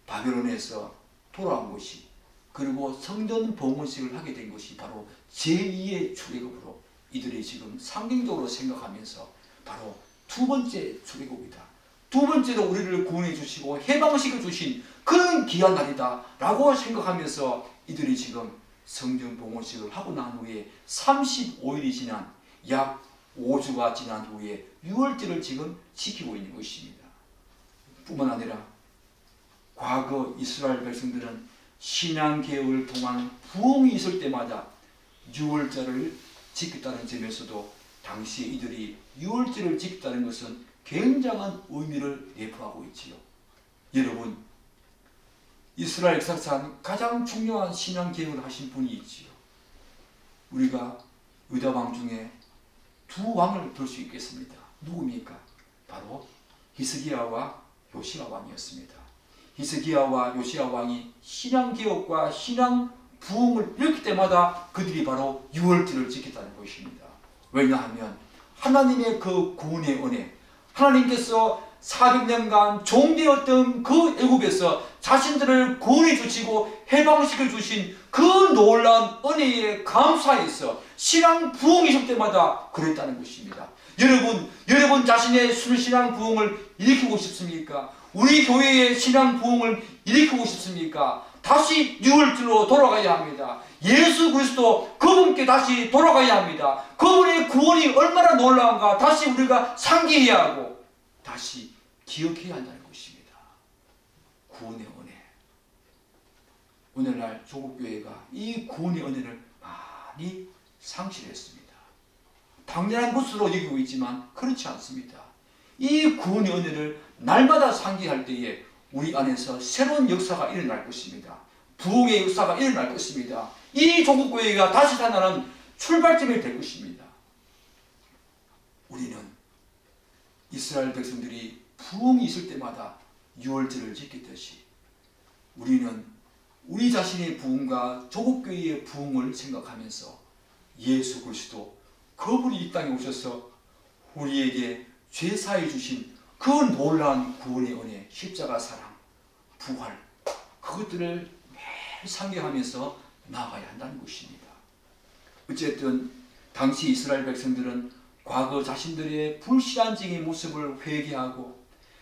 바벨론에서 돌아온 것이, 그리고 성전 봉헌식을 하게 된 것이 바로 제2의 출애굽으로 이들이 지금 상징적으로 생각하면서 바로 두 번째 출애굽이다, 두 번째로 우리를 구원해 주시고 해방시켜 주신 그런 귀한 날이다 라고 생각하면서 이들이 지금 성전 봉헌식을 하고 난 후에 35일이 지난 약 5주가 지난 후에 유월절을 지금 지키고 있는 것입니다. 뿐만 아니라 과거 이스라엘 백성들은 신앙개혁을 통한 부흥이 있을 때마다 유월절을 지켰다는 점에서도 당시에 이들이 유월절을 지켰다는 것은 굉장한 의미를 내포하고 있지요. 여러분, 이스라엘 역사상 가장 중요한 신앙개혁을 하신 분이 있지요. 우리가 유다 왕 중에 두 왕을 들 수 있겠습니다. 누굽니까? 바로 히스기야와 요시야 왕이었습니다. 히스기야와 요시야 왕이 신앙개혁과 신앙 부흥을 일으킬 때마다 그들이 바로 유월절을 지켰다는 것입니다. 왜냐하면 하나님의 그 구원의 은혜, 하나님께서 400년간 종되었던 그 애굽에서 자신들을 구원해 주시고 해방시켜 주신 그 놀라운 은혜에 감사해서 신앙 부흥이실 때마다 그랬다는 것입니다. 여러분 자신의 순신앙 부흥을 일으키고 싶습니까? 우리 교회의 신앙 부흥을 일으키고 싶습니까? 다시 유월절로 돌아가야 합니다. 예수 그리스도 그분께 다시 돌아가야 합니다. 그분의 구원이 얼마나 놀라운가 다시 우리가 상기해야 하고 다시 기억해야 한다는 것입니다. 구원의 은혜. 오늘날 조국교회가 이 구원의 은혜를 많이 상실했습니다. 당연한 것으로 여기고 있지만 그렇지 않습니다. 이 구원의 은혜를 날마다 상기할 때에 우리 안에서 새로운 역사가 일어날 것입니다. 부흥의 역사가 일어날 것입니다. 이 조국교회가 다시 살아나는 출발점이 될 것입니다. 우리는 이스라엘 백성들이 부흥이 있을 때마다 유월절을 지켰듯이 우리는 우리 자신의 부흥과 조국교회의 부흥을 생각하면서 예수 그리스도 그분이 이 땅에 오셔서 우리에게 죄사해 주신 그 놀라운 구원의 은혜, 십자가 사랑, 부활, 그것들을 매일 상기하면서 나아가야 한다는 것입니다. 어쨌든 당시 이스라엘 백성들은 과거 자신들의 불신앙적인 모습을 회개하고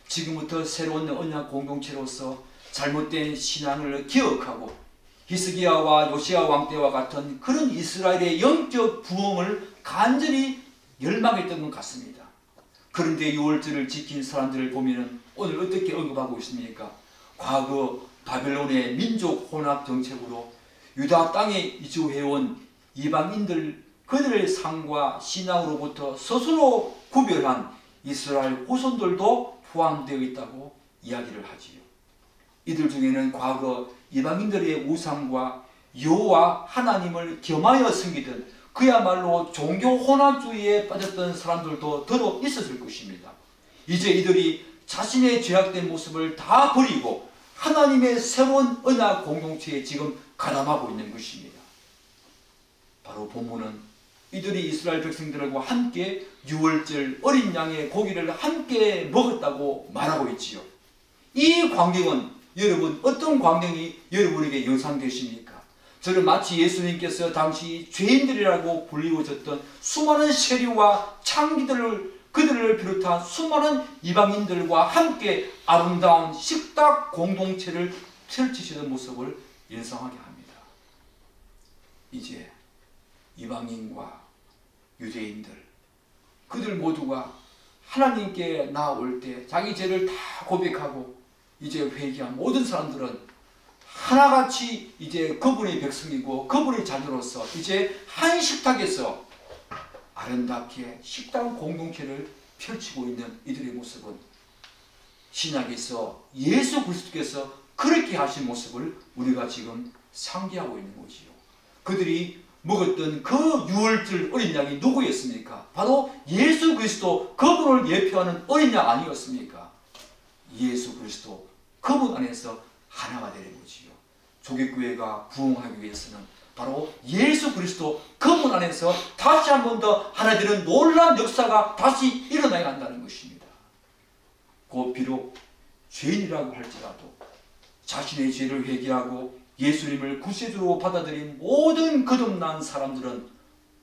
지금부터 새로운 언약 공동체로서 잘못된 신앙을 기억하고 히스기야와 요시야 왕 때와 같은 그런 이스라엘의 영적 부흥을 간절히 열망했던 것 같습니다. 그런데 유월절을 지킨 사람들을 보면 오늘 어떻게 언급하고 있습니까? 과거 바벨론의 민족 혼합 정책으로 유다 땅에 이주해온 이방인들 그들의 삶과 신앙으로부터 스스로 구별한 이스라엘 후손들도 포함되어 있다고 이야기를 하지요. 이들 중에는 과거 이방인들의 우상과 여호와 하나님을 겸하여 섬기던 그야말로 종교 혼합주의에 빠졌던 사람들도 들어 있었을 것입니다. 이제 이들이 자신의 죄악된 모습을 다 버리고 하나님의 새로운 언약 공동체에 지금 가담하고 있는 것입니다. 바로 본문은 이들이 이스라엘 백성들과 함께 유월절 어린 양의 고기를 함께 먹었다고 말하고 있지요. 이 광경은 여러분 어떤 광경이 여러분에게 연상되십니까? 저는 마치 예수님께서 당시 죄인들이라고 불리워졌던 수많은 세리와 창기들을 그들을 비롯한 수많은 이방인들과 함께 아름다운 식탁 공동체를 펼치시는 모습을 연상하게 합니다. 이제 이방인과 유대인들 그들 모두가 하나님께 나아올 때 자기 죄를 다 고백하고 이제 회개한 모든 사람들은 하나같이 이제 그분의 백성이고 그분의 자녀로서 이제 한 식탁에서 아름답게 식당 공동체를 펼치고 있는 이들의 모습은 신약에서 예수 그리스도께서 그렇게 하신 모습을 우리가 지금 상기하고 있는 거지요. 그들이 먹었던 그 유월절 어린 양이 누구였습니까? 바로 예수 그리스도, 그분을 예표하는 어린 양 아니었습니까? 예수 그리스도, 그분 안에서 하나가 되는 거지요. 조국교회가 부흥하기 위해서는 바로 예수 그리스도, 그분 안에서 다시 한 번 더 하나 되는 놀라운 역사가 다시 일어나야 한다는 것입니다. 곧 비록 죄인이라고 할지라도 자신의 죄를 회개하고 예수님을 구세주로 받아들인 모든 거듭난 사람들은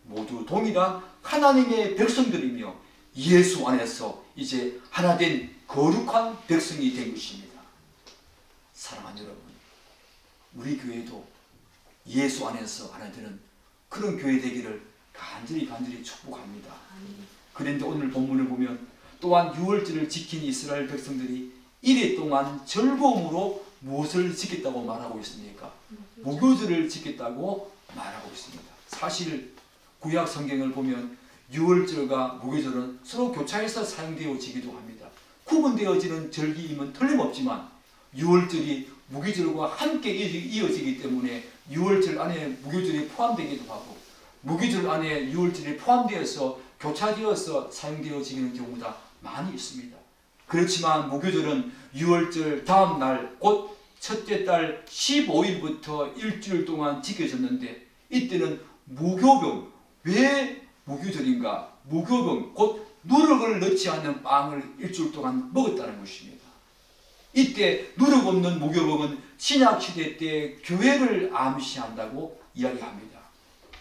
모두 동일한 하나님의 백성들이며 예수 안에서 이제 하나 된 거룩한 백성이 된 것입니다. 사랑하는 여러분, 우리 교회도 예수 안에서 하나 되는 그런 교회 되기를 간절히 축복합니다. 그런데 오늘 본문을 보면 또한 유월절을 지킨 이스라엘 백성들이 이래 동안 즐거움으로 무엇을 지켰다고 말하고 있습니까? 무교절을 지켰다고 말하고 있습니다. 사실 구약 성경을 보면 유월절과 무교절은 서로 교차해서 사용되어지기도 합니다. 구분되어지는 절기임은 틀림없지만 유월절이 무교절과 함께 이어지기 때문에 유월절 안에 무교절이 포함되기도 하고 무교절 안에 유월절이 포함되어서 교차되어서 사용되어지는 경우가 많이 있습니다. 그렇지만 무교절은 유월절 다음 날 곧 첫째 달 15일부터 일주일 동안 지켜졌는데 이때는 무교병, 왜 무교절인가? 무교병, 곧 누룩을 넣지 않는 빵을 일주일 동안 먹었다는 것입니다. 이때 누룩 없는 무교병은 신약시대 때 교회를 암시한다고 이야기합니다.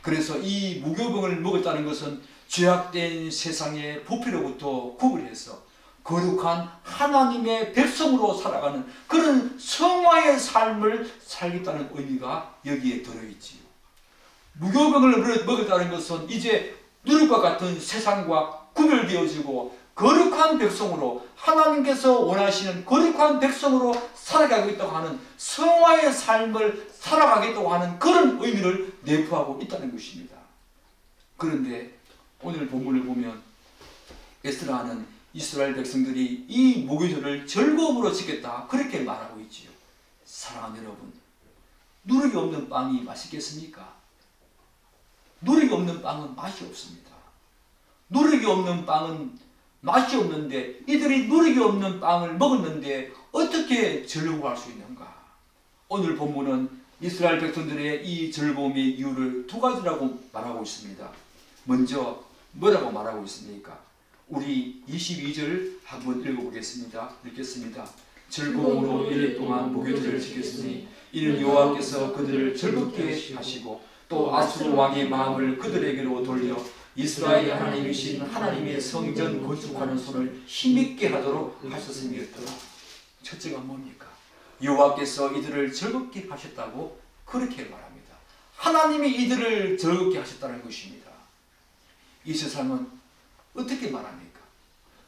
그래서 이 무교병을 먹었다는 것은 죄악된 세상의 부패로부터 구분해서 거룩한 하나님의 백성으로 살아가는 그런 성화의 삶을 살겠다는 의미가 여기에 들어있지요. 무교병을 먹었다는 것은 이제 누룩과 같은 세상과 구별되어지고 거룩한 백성으로, 하나님께서 원하시는 거룩한 백성으로 살아가겠다고 하는 성화의 삶을 살아가겠다고 하는 그런 의미를 내포하고 있다는 것입니다. 그런데 오늘 본문을 보면 에스라는 이스라엘 백성들이 이 무교절을 즐거움으로 지켰다, 그렇게 말하고 있지요. 사랑하는 여러분, 누룩이 없는 빵이 맛있겠습니까? 누룩이 없는 빵은 맛이 없습니다. 누룩이 없는 빵은 맛이 없는데 이들이 누룩이 없는 빵을 먹었는데 어떻게 즐거워할 수 있는가? 오늘 본문은 이스라엘 백성들의 이 즐거움의 이유를 두 가지라고 말하고 있습니다. 먼저 뭐라고 말하고 있습니까? 우리 22절 한번 읽어보겠습니다. 읽겠습니다. 즐거움으로 1년 동안 무교절을 지켰으니 이는 여호와께서 그들을 즐겁게 하시고 또 아수르 왕의 마음을 그들에게로 돌려 이스라엘 하나님이신 하나님의 성전 건축하는 손을 힘있게 하도록 하셨음이었더라. 첫째가 뭡니까? 여호와께서 이들을 즐겁게 하셨다고 그렇게 말합니다. 하나님이 이들을 즐겁게 하셨다는 것입니다. 이 세상은 어떻게 말합니까?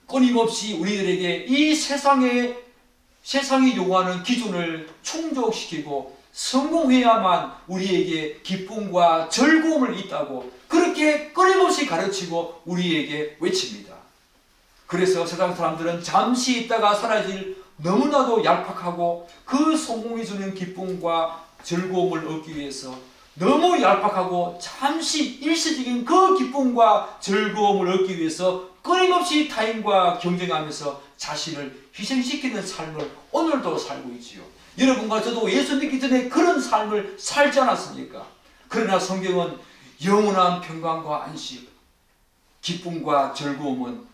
끊임없이 우리들에게 이 세상이 요구하는 기준을 충족시키고 성공해야만 우리에게 기쁨과 즐거움을 있다고 그렇게 끊임없이 가르치고 우리에게 외칩니다. 그래서 세상 사람들은 잠시 있다가 사라질 너무나도 얄팍하고 그 성공해주는 기쁨과 즐거움을 얻기 위해서 너무 얄팍하고 잠시 일시적인 그 기쁨과 즐거움을 얻기 위해서 끊임없이 타인과 경쟁하면서 자신을 희생시키는 삶을 오늘도 살고 있지요. 여러분과 저도 예수 믿기 전에 그런 삶을 살지 않았습니까? 그러나 성경은 영원한 평강과 안식, 기쁨과 즐거움은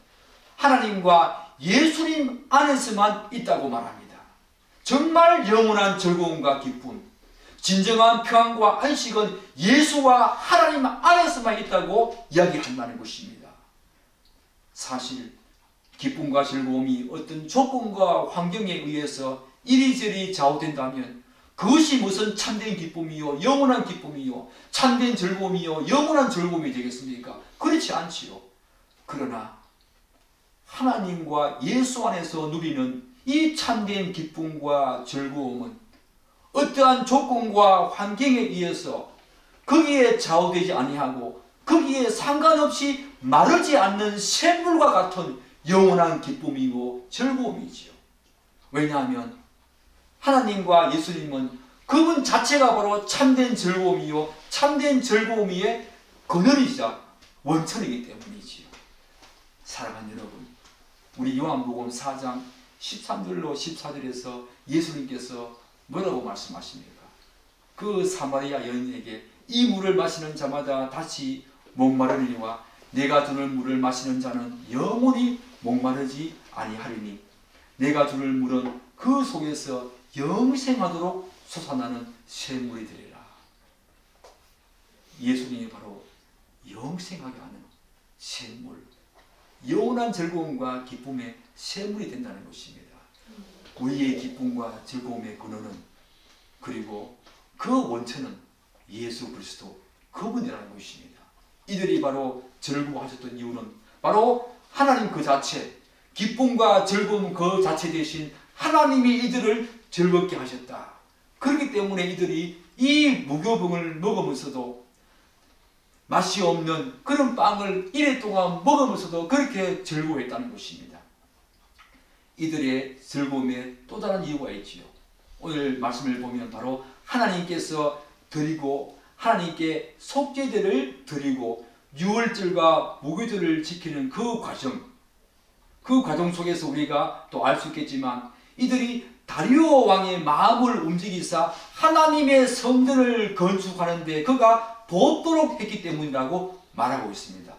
하나님과 예수님 안에서만 있다고 말합니다. 정말 영원한 즐거움과 기쁨, 진정한 평안과 안식은 예수와 하나님 안에서만 있다고 이야기한다는 것입니다. 사실 기쁨과 즐거움이 어떤 조건과 환경에 의해서 이리저리 좌우된다면 그것이 무슨 참된 기쁨이요, 영원한 기쁨이요, 참된 즐거움이요, 영원한 즐거움이 되겠습니까? 그렇지 않지요. 그러나 하나님과 예수 안에서 누리는 이 참된 기쁨과 즐거움은 어떠한 조건과 환경에 의해서 거기에 좌우되지 아니하고 거기에 상관없이 마르지 않는 샘물과 같은 영원한 기쁨이고 즐거움이지요. 왜냐하면 하나님과 예수님은 그분 자체가 바로 참된 즐거움이요 참된 즐거움의 근원이자 원천이기 때문이지요. 사랑하는 여러분, 우리 요한복음 4장 13절로 14절에서 예수님께서 뭐라고 말씀하십니까? 그 사마리아 여인에게 이 물을 마시는 자마다 다시 목마르니와 내가 주는 물을 마시는 자는 영원히 목마르지 아니하리니 내가 주는 물은 그 속에서 영생하도록 솟아나는 샘물이 되리라. 예수님이 바로 영생하게 하는 샘물, 영원한 즐거움과 기쁨의 샘물이 된다는 것입니다. 우리의 기쁨과 즐거움의 근원은 그리고 그 원천은 예수 그리스도 그분이라는 것입니다. 이들이 바로 즐거워하셨던 이유는 바로 하나님 그 자체, 기쁨과 즐거움 그 자체 대신 하나님이 이들을 즐겁게 하셨다. 그렇기 때문에 이들이 이 무교병을 먹으면서도 맛이 없는 그런 빵을 이래 동안 먹으면서도 그렇게 즐거워했다는 것입니다. 이들의 즐거움에 또 다른 이유가 있지요. 오늘 말씀을 보면 바로 하나님께서 드리고 하나님께 속죄제를 드리고 유월절과 무교절을 지키는 그 과정 속에서 우리가 또 알 수 있겠지만 이들이 다리오 왕의 마음을 움직이사 하나님의 성전을 건축하는데 그가 돕도록 했기 때문이라고 말하고 있습니다.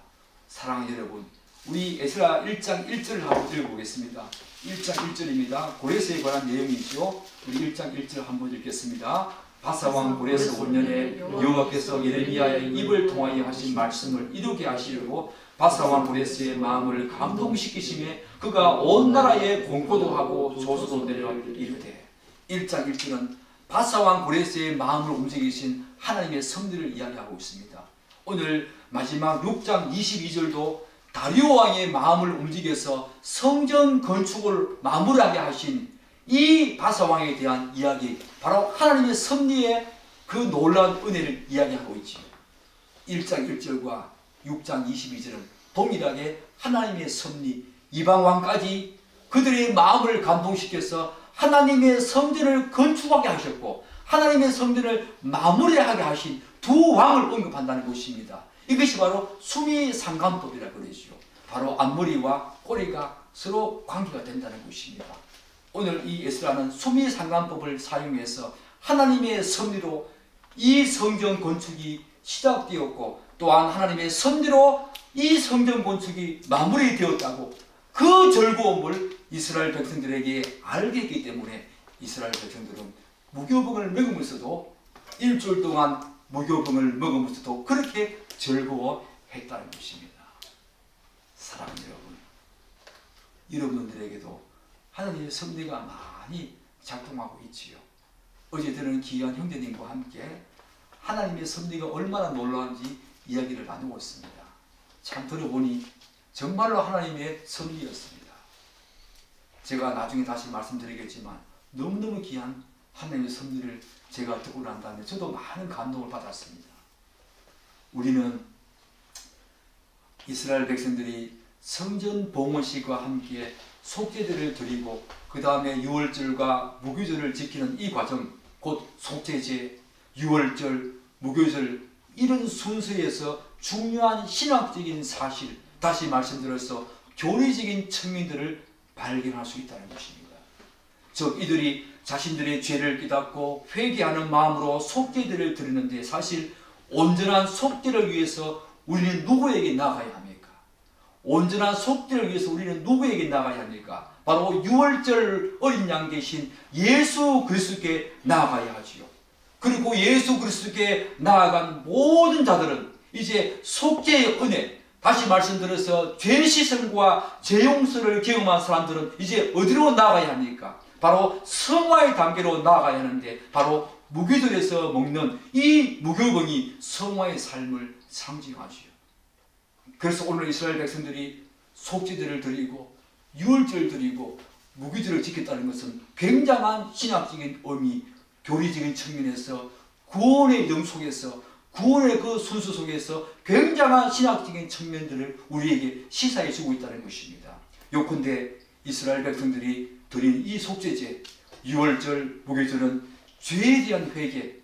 사랑하는 여러분, 우리 에스라 1장 1절을 한번 읽어보겠습니다. 1장 1절입니다. 고레스에 관한 내용이죠. 우리 1장 1절 한번 읽겠습니다. 바사왕 고레스 5년에 여호와께서 예레미야의 입을 통하여 하신 말씀을 이루게 하시려고 바사왕 고레스의 마음을 감동시키심에 그가 온 나라에 공포도 하고 조소도 내려 이르되 1장 1절은 바사왕 고레스의 마음을 움직이신 하나님의 섭리를 이야기하고 있습니다. 오늘 마지막 6장 22절도 다리오 왕의 마음을 움직여서 성전 건축을 마무리하게 하신 이 바사왕에 대한 이야기, 바로 하나님의 섭리의 그 놀라운 은혜를 이야기하고 있지요. 1장 1절과 6장 22절은 동일하게 하나님의 섭리, 이방왕까지 그들의 마음을 감동시켜서 하나님의 성전을 건축하게 하셨고 하나님의 성전을 마무리하게 하신 두 왕을 언급한다는 것입니다. 이것이 바로 수미상관법이라고 그러죠. 바로 앞머리와 꼬리가 서로 관계가 된다는 것입니다. 오늘 이 에스라는 수미상관법을 사용해서 하나님의 섭리로 이 성전 건축이 시작되었고 또한 하나님의 섭리로 이 성전 건축이 마무리되었다고 그 즐거움을 이스라엘 백성들에게 알게 했기 때문에 이스라엘 백성들은 무교병을 먹으면서도 일주일 동안 무교병을 먹으면서도 그렇게 즐거워했다는 것입니다. 사랑하는 여러분, 여러분들에게도 하나님의 섭리가 많이 작동하고 있지요. 어제 들은 귀한 형제님과 함께 하나님의 섭리가 얼마나 놀라운지 이야기를 나누고 있습니다. 참 들어보니 정말로 하나님의 섭리였습니다. 제가 나중에 다시 말씀드리겠지만 너무너무 귀한 하나님의 섭리를 제가 듣고 난 다음에 저도 많은 감동을 받았습니다. 우리는 이스라엘 백성들이 성전 봉헌식과 함께 속죄제를 드리고 그 다음에 유월절과 무교절을 지키는 이 과정, 곧 속죄제, 유월절, 무교절 이런 순서에서 중요한 신학적인 사실, 다시 말씀드려서 교리적인 측면들을 발견할 수 있다는 것입니다. 즉 이들이 자신들의 죄를 깨닫고 회개하는 마음으로 속죄제를 드리는데 사실 온전한 속죄를 위해서 우리는 누구에게 나가야 합니까? 온전한 속죄를 위해서 우리는 누구에게 나가야 합니까? 바로 유월절 어린 양 대신 예수 그리스도께 나아가야 하지요. 그리고 예수 그리스도께 나아간 모든 자들은 이제 속죄의 은혜, 다시 말씀드려서 죄 씻음과 죄 용서를 경험한 사람들은 이제 어디로 나아가야 합니까? 바로 성화의 단계로 나아가야 하는데 바로 무교절에서 먹는 이 무교병이 성화의 삶을 상징하지요. 그래서 오늘 이스라엘 백성들이 속죄제를 드리고 유월절을 드리고 무교절을 지켰다는 것은 굉장한 신학적인 의미, 교리적인 측면에서 구원의 영 속에서 구원의 그 순수 속에서 굉장한 신학적인 측면들을 우리에게 시사해 주고 있다는 것입니다. 요컨대 이스라엘 백성들이 드린 이 속죄제, 유월절, 무교절은 죄에 대한 회개,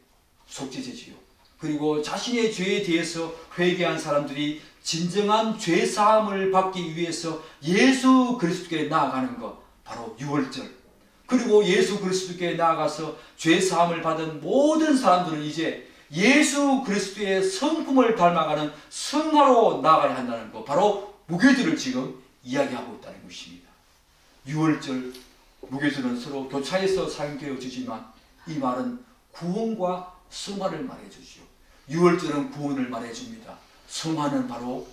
속죄제지요. 그리고 자신의 죄에 대해서 회개한 사람들이 진정한 죄 사함을 받기 위해서 예수 그리스도께 나아가는 것, 바로 유월절. 그리고 예수 그리스도께 나아가서 죄 사함을 받은 모든 사람들은 이제 예수 그리스도의 성품을 닮아가는 성화로 나아가야 한다는 것, 바로 무교절을 지금 이야기하고 있다는 것입니다. 유월절, 무교절은 서로 교차해서 사용되어지지만 이 말은 구원과 성화를 말해주죠. 유월절은 구원을 말해줍니다. 성화는 바로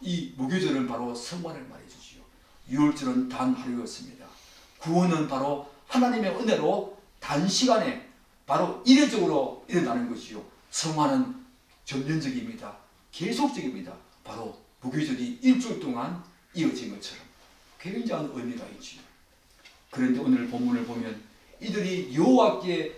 이 무교절은 바로 성화를 말해주지요. 유월절은 단 하루였습니다. 구원은 바로 하나님의 은혜로 단시간에 바로 이례적으로 일어나는 것이요. 성화는 점진적입니다. 계속적입니다. 바로 무교절이 일주일 동안 이어진 것처럼 굉장한 의미가 있지요. 그런데 오늘 본문을 보면 이들이 여호와께서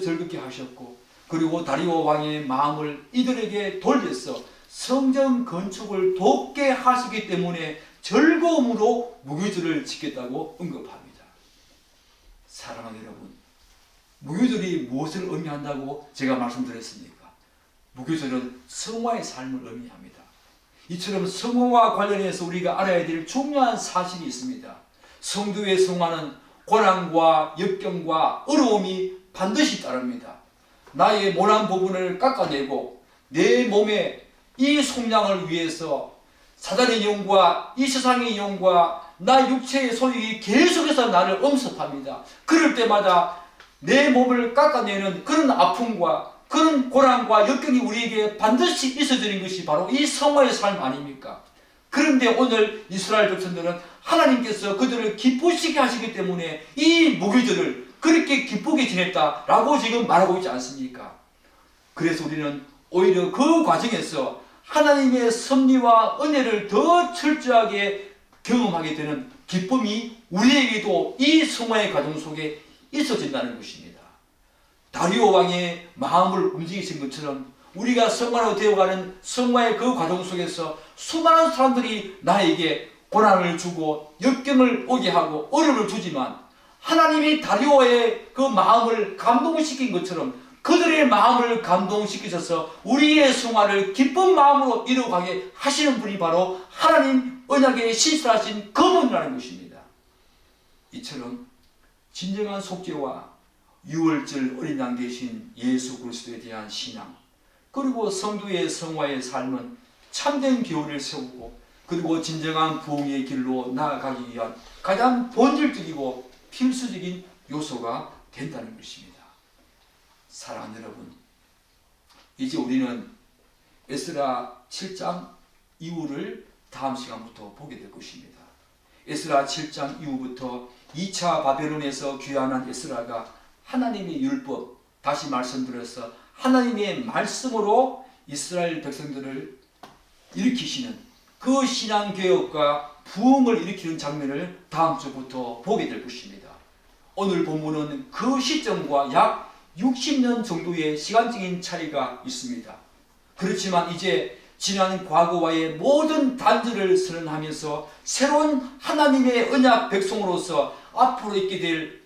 즐겁게 하셨고, 그리고 다리오 왕의 마음을 이들에게 돌려서 성전 건축을 돕게 하시기 때문에 즐거움으로 무교절을 지켰다고 언급합니다. 사랑하는 여러분, 무교절이 무엇을 의미한다고 제가 말씀드렸습니까? 무교절은 성화의 삶을 의미합니다. 이처럼 성화와 관련해서 우리가 알아야 될 중요한 사실이 있습니다. 성도의 성화는 고난과 역경과 어려움이 반드시 따릅니다. 나의 모난 부분을 깎아내고 내 몸에 이 속량을 위해서 사단의 영과 이 세상의 영과 나 육체의 소욕이 계속해서 나를 엄습합니다. 그럴 때마다 내 몸을 깎아내는 그런 아픔과 그런 고난과 역경이 우리에게 반드시 있어지는 것이 바로 이 성화의 삶 아닙니까? 그런데 오늘 이스라엘 백성들은 하나님께서 그들을 기쁘시게 하시기 때문에 이 무교절을 그렇게 기쁘게 지냈다라고 지금 말하고 있지 않습니까? 그래서 우리는 오히려 그 과정에서 하나님의 섭리와 은혜를 더 철저하게 경험하게 되는 기쁨이 우리에게도 이 성화의 과정 속에 있어진다는 것입니다. 다리오 왕의 마음을 움직이신 것처럼 우리가 성화로 되어가는 성화의 그 과정 속에서 수많은 사람들이 나에게 고난을 주고 역경을 오게 하고 어려움을 주지만 하나님이 다리오의 그 마음을 감동시킨 것처럼 그들의 마음을 감동시키셔서 우리의 성화를 기쁜 마음으로 이루어가게 하시는 분이 바로 하나님 언약에 신실하신 그분이라는 것입니다. 이처럼 진정한 속죄와 유월절 어린 양 되신 예수 그리스도에 대한 신앙, 그리고 성도의 성화의 삶은 참된 교훈을 세우고 그리고 진정한 부흥의 길로 나아가기 위한 가장 본질적이고 필수적인 요소가 된다는 것입니다. 사랑하는 여러분, 이제 우리는 에스라 7장 이후를 다음 시간부터 보게 될 것입니다. 에스라 7장 이후부터 2차 바벨론에서 귀환한 에스라가 하나님의 율법, 다시 말씀드려서 하나님의 말씀으로 이스라엘 백성들을 일으키시는 그 신앙개혁과 부흥을 일으키는 장면을 다음 주부터 보게 될 것입니다. 오늘 본문은 그 시점과 약 60년 정도의 시간적인 차이가 있습니다. 그렇지만 이제 지난 과거와의 모든 단절을 선언하면서 새로운 하나님의 언약 백성으로서 앞으로 있게 될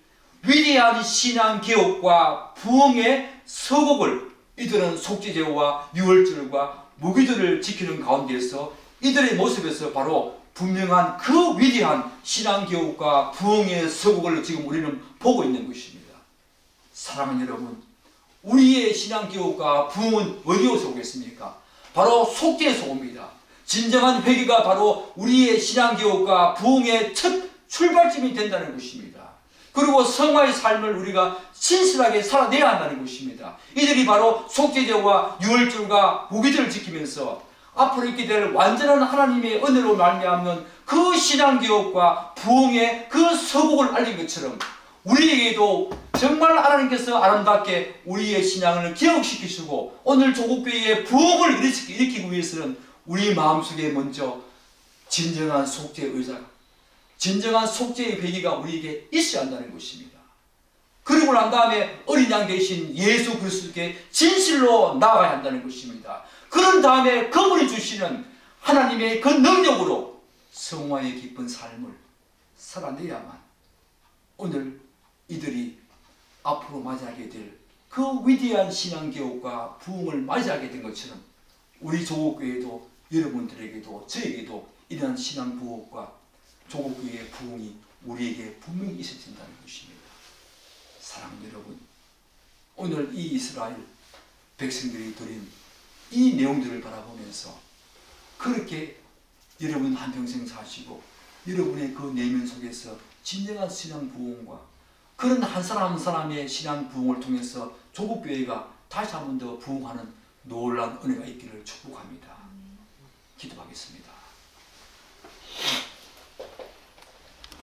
위대한 신앙개혁과 부흥의 서곡을 이들은 속죄제와 유월절과 무교절을 지키는 가운데서 이들의 모습에서 바로 분명한 그 위대한 신앙개혁과 부흥의 서곡을 지금 우리는 보고 있는 것입니다. 사랑하는 여러분, 우리의 신앙개혁과 부흥은 어디에서 오겠습니까? 바로 속죄에서 옵니다. 진정한 회개가 바로 우리의 신앙개혁과 부흥의 첫 출발점이 된다는 것입니다. 그리고 성화의 삶을 우리가 신실하게 살아내야 한다는 것입니다. 이들이 바로 속죄제와 유월절과 무교절을 지키면서 앞으로 있게 될 완전한 하나님의 은혜로 말미암는 그 신앙개혁과 부흥의 그 서곡을 알린 것처럼 우리에게도 정말 하나님께서 아름답게 우리의 신앙을 기억시키시고 오늘 조국교회의 부흥을 일으키기 위해서는 우리 마음속에 먼저 진정한 속죄의 의자가, 진정한 속죄의 회개가 우리에게 있어야 한다는 것입니다. 그리고 난 다음에 어린 양 대신 예수 그리스도께 진실로 나아가야 한다는 것입니다. 그런 다음에 그분이 주시는 하나님의 그 능력으로 성화의 깊은 삶을 살아내야만 오늘 이들이 앞으로 맞이하게 될 그 위대한 신앙교육과 부흥을 맞이하게 된 것처럼 우리 조국교회도 여러분들에게도 저에게도 이러한 신앙 부흥과 조국교회의 부흥이 우리에게 분명히 있어야 된다는 것입니다. 사랑하는 여러분, 오늘 이 이스라엘 백성들이 드린 이 내용들을 바라보면서 그렇게 여러분 한평생 사시고 여러분의 그 내면 속에서 진정한 신앙 부흥과 그런 한 사람 한 사람의 신앙 부흥을 통해서 조국교회가 다시 한 번 더 부흥하는 놀라운 은혜가 있기를 축복합니다. 기도하겠습니다.